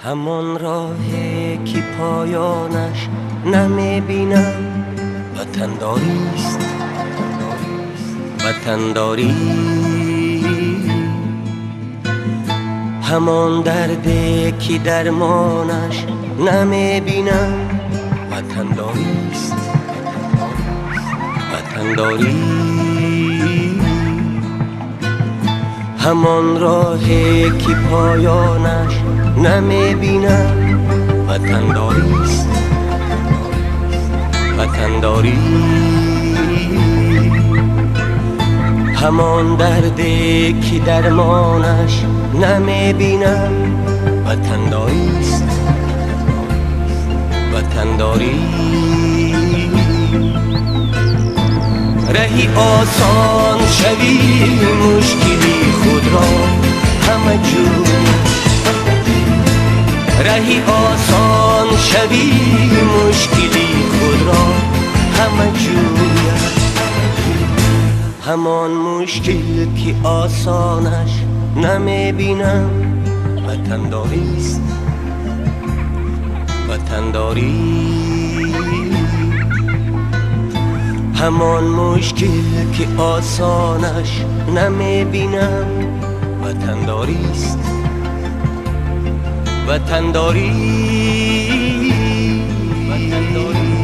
همان راهی که پایانش نمیبینم وطنداریست، وطنداری. همان دردی که درمانش نمیبینم وطنداریست، وطنداری. همان راهی که پایانش نمیبینم وطنداریست، وطنداری. همان دردی که درمانش نمیبینم وطنداریست، وطنداری. رهی آسان شوی مشکلی خود را همه جور، رهی آسان شوی مشکلی خود را همه جور. همان مشکل که آسانش نمیبینم وطنداریست، وطنداری. همان مشکل که آسانش نمیبینم وطنداریست، وطنداری، وطنداری.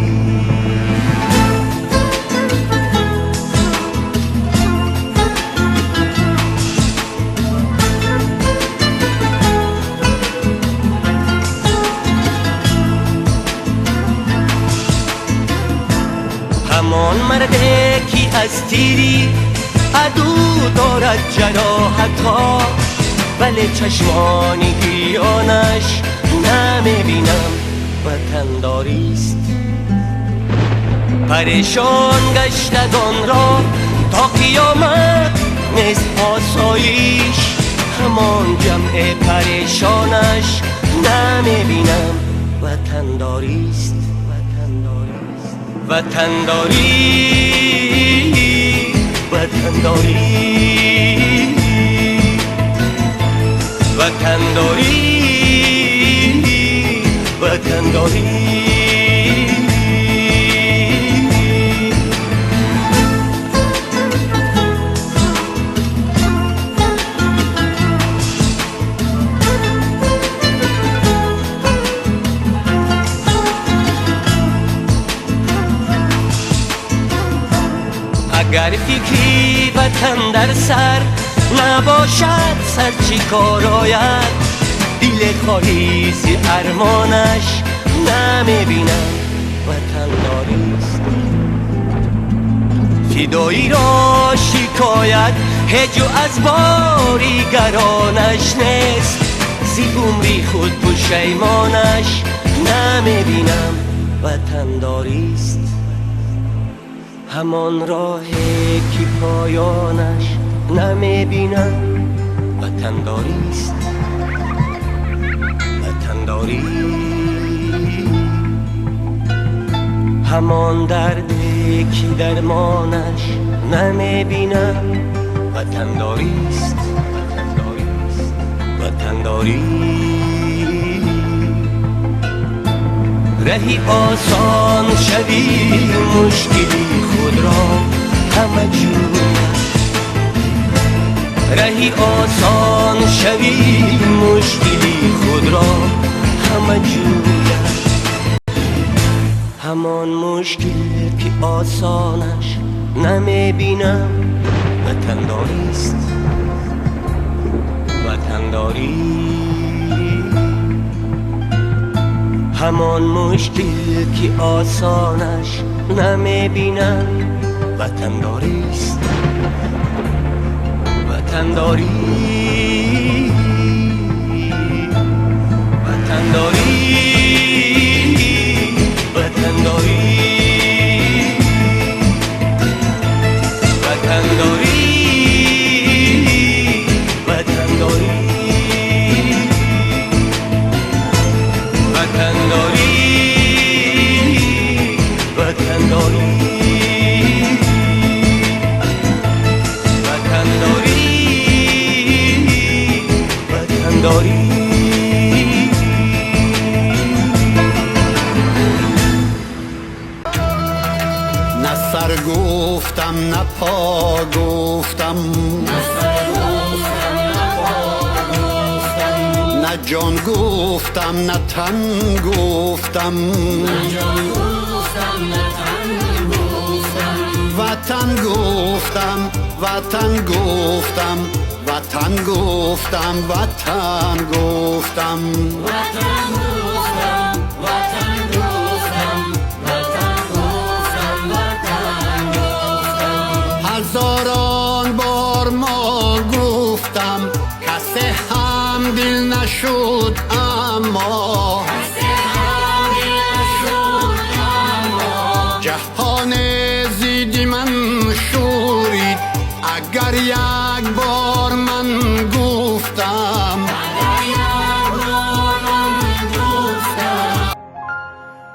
همان مرده که از تیری عدو دارد جراحت‌ها، ولی چشمان گریانش نمیبینم وطنداریست. پریشان گشتگان را تا قیامت نیست آسایش، همان جمع پریشانش نمیبینم وطنداریست، وطنداری، وطنداری، وطنداری، وطنداری. اگر فکری وطن در سر نباشد، سر چی کار آید؟ دل خالی ز ارمانش نمیبینم وطنداریست. فدایی را شکایت هیچ از باریگرانش نیست، ز عمری خود پشیمانش نمیبینم وطنداریست. همان راهی که پایانش نمیبینم وطنداریست، وطنداری. همان دردی که درمانش نمیبینم وطنداریست، وطنداری. رهی آسان شوی مشکلی خود را همه جور، رهی آسان شوی مشکلی خود را همه جور. همان مشکل که آسانش نمیبینم وطنداریست، وطنداری. همان مشکل که آسانش نمیبینم وطنداریست، وطنداری، وطنداری، وطنداری، وطنداری، وطنداری، وطنداری، وطنداری، وطنداری، وطنداری. نه سر گفتم نه پا گفتم، نه جان گفتم نه تن گفتم، وطن گفتم وطن گفتم، وطن گفتم وطن گفتم، هزاران بار ما گفتم کسی هم دل نشد، اما جهان زیدی من شورید اگر یک بار من گفتم.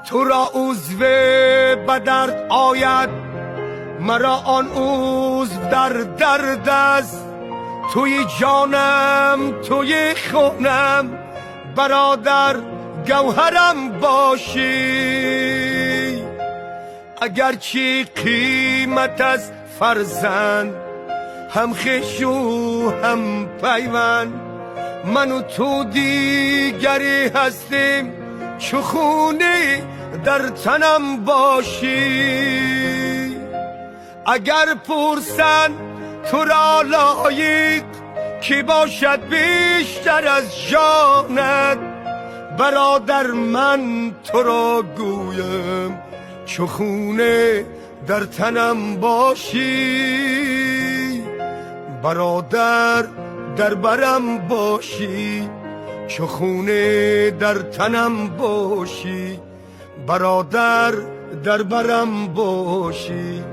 تو را عضو به درد آید، مرا آن عضو در درد است. توی جانم توی خونم، برادر گوهرم باشی. اگرچه قیمت از فرزند، هم خویش و هم پیوند، من و تو دیگری هستیم، چو خونه در تنم باشی. اگر پرسن تو را لایق کی باشد بیشتر از جانت، برادر من تو را گویم چو خونه در تنم باشی. برادر در برم باشی، چو خونه در تنم باشی. برادر در برم باشی.